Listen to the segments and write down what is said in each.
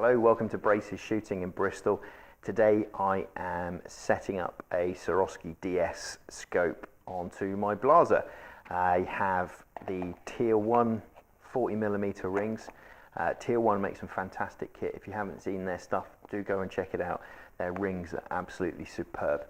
Hello, welcome to Braces Shooting in Bristol. Today I am setting up a Swarovski DS scope onto my Blaser. I have the Tier 1 40mm rings. Tier 1 makes some fantastic kit. If you haven't seen their stuff, do go and check it out. Their rings are absolutely superb.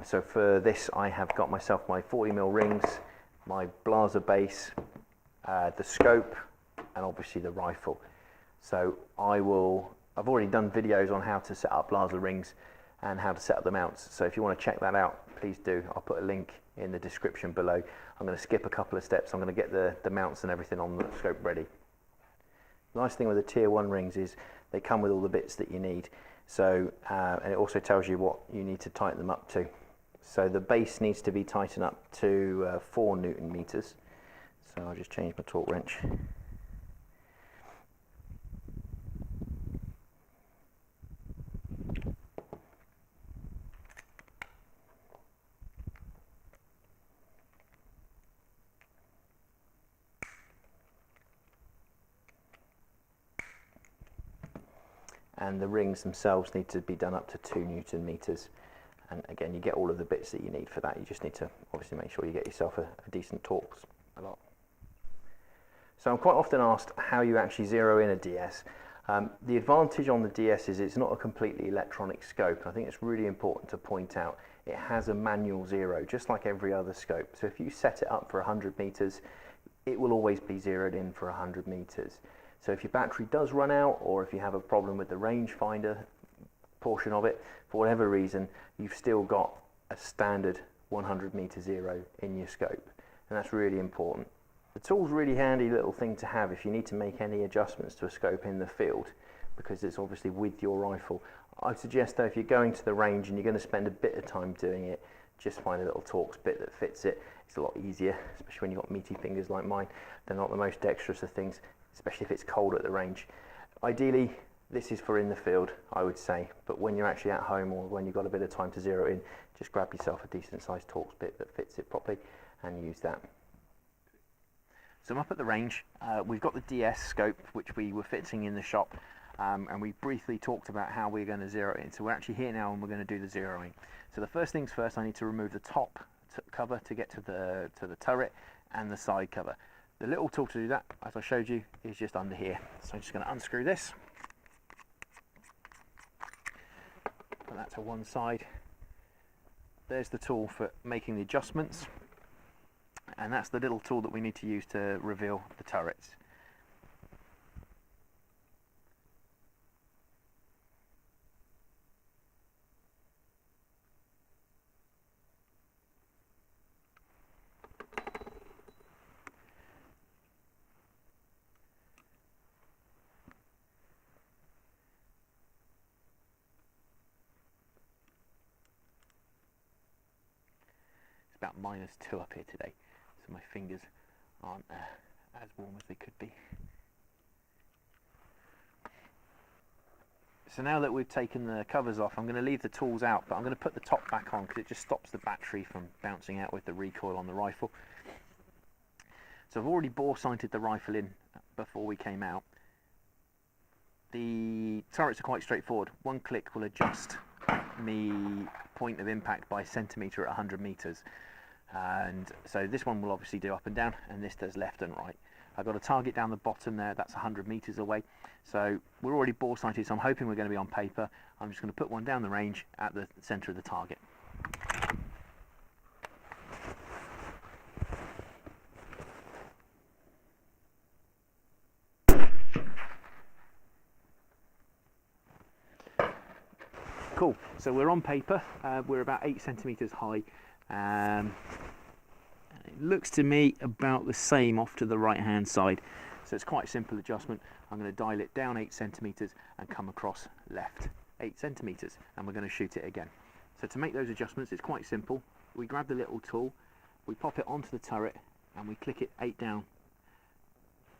So for this I have got myself my 40mm rings, my Blaser base, the scope, and obviously the rifle. So I've already done videos on how to set up Blaser rings and how to set up the mounts. So if you want to check that out, please do. I'll put a link in the description below. I'm going to skip a couple of steps. I'm going to get the mounts and everything on the scope ready. The nice thing with the Tier 1 rings is they come with all the bits that you need. So, and it also tells you what you need to tighten them up to. So the base needs to be tightened up to 4 Newton meters. So I'll just change my torque wrench. And the rings themselves need to be done up to 2 Newton meters. And again, you get all of the bits that you need for that. You just need to obviously make sure you get yourself a decent torque a lot. So I'm quite often asked how you actually zero in a DS. The advantage on the DS is it's not a completely electronic scope. I think it's really important to point out it has a manual zero, just like every other scope. So if you set it up for 100 meters, it will always be zeroed in for 100 meters. So if your battery does run out, or if you have a problem with the rangefinder portion of it, for whatever reason, you've still got a standard 100 meter zero in your scope, and that's really important. The tool's a really handy little thing to have if you need to make any adjustments to a scope in the field, because it's obviously with your rifle. I'd suggest though, if you're going to the range and you're going to spend a bit of time doing it, just find a little Torx bit that fits it. It's a lot easier, especially when you've got meaty fingers like mine. They're not the most dexterous of things, especially if it's cold at the range. Ideally, this is for in the field, I would say, but when you're actually at home or when you've got a bit of time to zero in, just grab yourself a decent sized Torx bit that fits it properly and use that. So I'm up at the range. We've got the DS scope, which we were fitting in the shop, and we briefly talked about how we're going to zero in. So we're actually here now and we're going to do the zeroing. So the first things first, I need to remove the top cover to get to the turret and the side cover. The little tool to do that, as I showed you, is just under here. So I'm just going to unscrew this. Put that to one side. There's the tool for making the adjustments. And that's the little tool that we need to use to reveal the turrets. It's about -2 up here today, so my fingers aren't as warm as they could be. So now that we've taken the covers off, I'm going to leave the tools out, but I'm going to put the top back on because it just stops the battery from bouncing out with the recoil on the rifle. So I've already bore sighted the rifle in before we came out. The turrets are quite straightforward. One click will adjust me point of impact by centimetre at 100 meters, and so this one will obviously do up and down, and this does left and right. I've got a target down the bottom there, that's 100 meters away, so we're already bore sighted, so I'm hoping we're going to be on paper. I'm just going to put one down the range at the center of the target. Cool, so we're on paper, we're about 8 centimeters high. It looks to me about the same off to the right hand side, so it's quite a simple adjustment. I'm going to dial it down 8 centimeters and come across left 8 centimeters, and we're going to shoot it again. So to make those adjustments, it's quite simple. We grab the little tool, we pop it onto the turret, and we click it 8 down.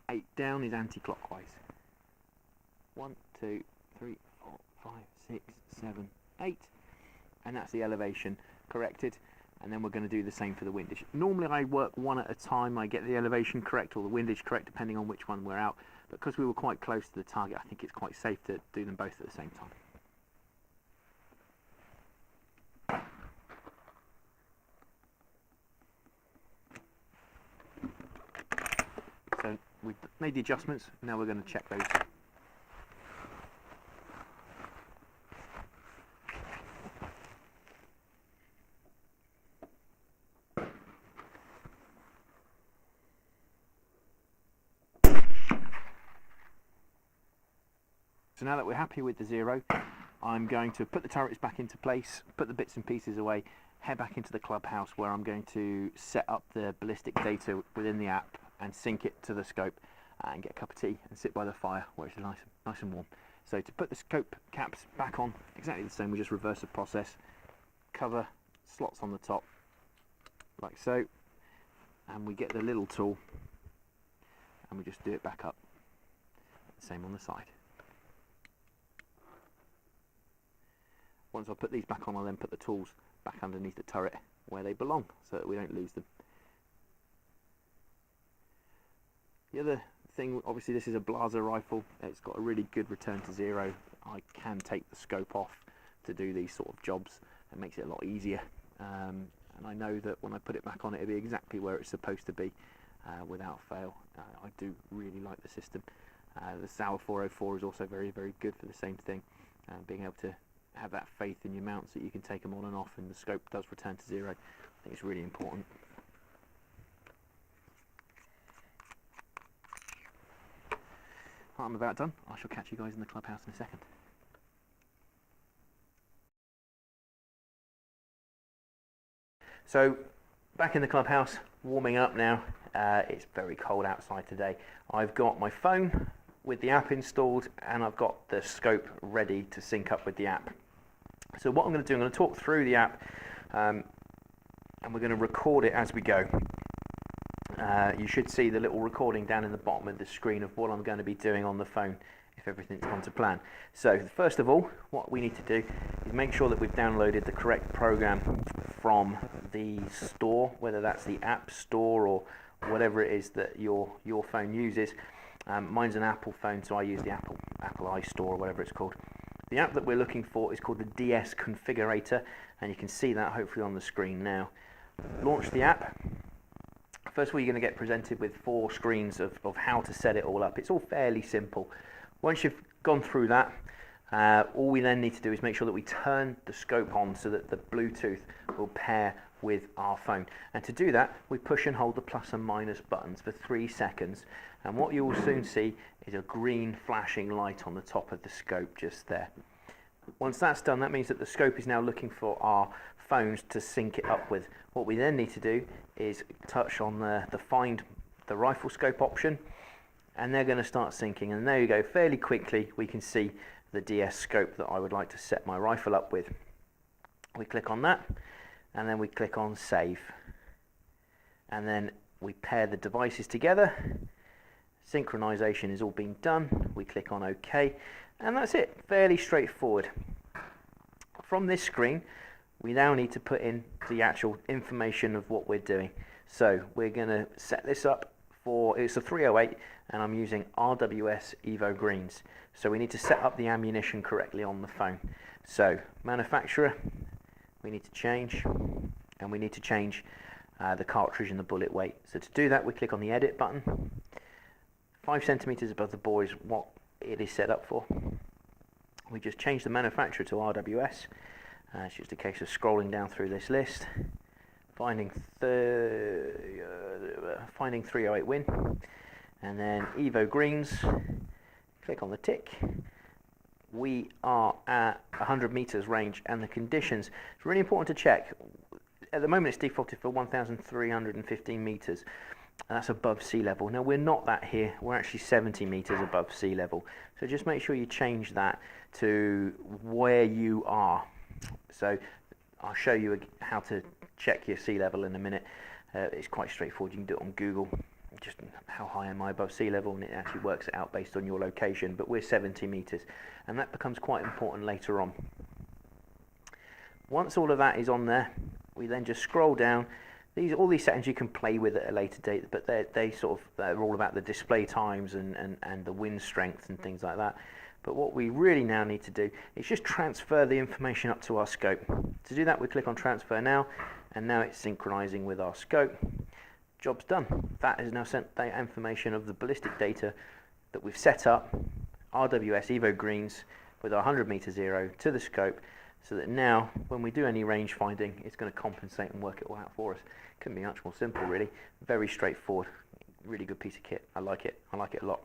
8 down is anti-clockwise. 1, 2, 3, 4, 5, 6, 7, 8, and that's the elevation corrected. And then we're going to do the same for the windage. Normally I work one at a time. I get the elevation correct or the windage correct depending on which one we're out, but because we were quite close to the target, I think it's quite safe to do them both at the same time. So we've made the adjustments, now we're going to check those. So now that we're happy with the 0, I'm going to put the turrets back into place, put the bits and pieces away, head back into the clubhouse where I'm going to set up the ballistic data within the app and sync it to the scope and get a cup of tea and sit by the fire where it's nice and warm. So to put the scope caps back on, exactly the same, we just reverse the process, cover slots on the top like so, and we get the little tool and we just do it back up. Same on the side. Once I put these back on, I'll then put the tools back underneath the turret where they belong so that we don't lose them. The other thing, obviously this is a Blaser rifle, it's got a really good return to 0. I can take the scope off to do these sort of jobs. It makes it a lot easier, and I know that when I put it back on, it'll be exactly where it's supposed to be without fail. I do really like the system. The SWAROVSKI 404 is also very, very good for the same thing, being able to have that faith in your mounts that you can take them on and off and the scope does return to 0. I think it's really important. I'm about done. I shall catch you guys in the clubhouse in a second. So back in the clubhouse, warming up now. It's very cold outside today. I've got my phone with the app installed and I've got the scope ready to sync up with the app. So what I'm going to do, I'm going to talk through the app and we're going to record it as we go. You should see the little recording down in the bottom of the screen of what I'm going to be doing on the phone if everything's gone to plan. So first of all, what we need to do is make sure that we've downloaded the correct program from the store, whether that's the App Store or whatever it is that your phone uses. Mine's an Apple phone, so I use the Apple iStore or whatever it's called. The app that we're looking for is called the DS Configurator, and you can see that hopefully on the screen now. Launch the app. First of all, you're going to get presented with 4 screens of how to set it all up. It's all fairly simple. Once you've gone through that, all we then need to do is make sure that we turn the scope on so that the Bluetooth will pair with our phone. And to do that, we push and hold the plus and minus buttons for 3 seconds. And what you will soon see is a green flashing light on the top of the scope just there. Once that's done, that means that the scope is now looking for our phones to sync it up with. What we then need to do is touch on the find the rifle scope option, and they're going to start syncing. And there you go, fairly quickly we can see the DS scope that I would like to set my rifle up with. We click on that, and then we click on save. And then we pair the devices together. Synchronization is all being done. We click on OK, and that's it. Fairly straightforward. From this screen, we now need to put in the actual information of what we're doing. So we're going to set this up for, it's a 308, and I'm using RWS Evo Greens. So we need to set up the ammunition correctly on the phone. So manufacturer, we need to change, and we need to change the cartridge and the bullet weight. So to do that, we click on the edit button. 5 centimeters above the bore is what it is set up for. We just change the manufacturer to RWS. It's just a case of scrolling down through this list, finding 308 Win, and then Evo Greens. Click on the tick. We are at 100 meters range, and the conditions, it's really important to check. At the moment it's defaulted for 1,315 meters. That's above sea level. Now we're not that here, we're actually 70 meters above sea level. So just make sure you change that to where you are. So I'll show you how to check your sea level in a minute. It's quite straightforward. You can do it on Google, just how high am I above sea level, and it actually works it out based on your location. But we're 70 meters, and that becomes quite important later on. Once all of that is on there, we then just scroll down all these settings you can play with at a later date, but they're all about the display times and the wind strength and things like that. But what we really now need to do is just transfer the information up to our scope. To do that, we click on transfer now, and now it's synchronizing with our scope. Job's done. That has now sent the information of the ballistic data that we've set up, RWS Evo greens with our 100 meter zero to the scope, so that now when we do any range finding, it's going to compensate and work it all out for us. Couldn't be much more simple, really. Very straightforward. Really good piece of kit. I like it. I like it a lot.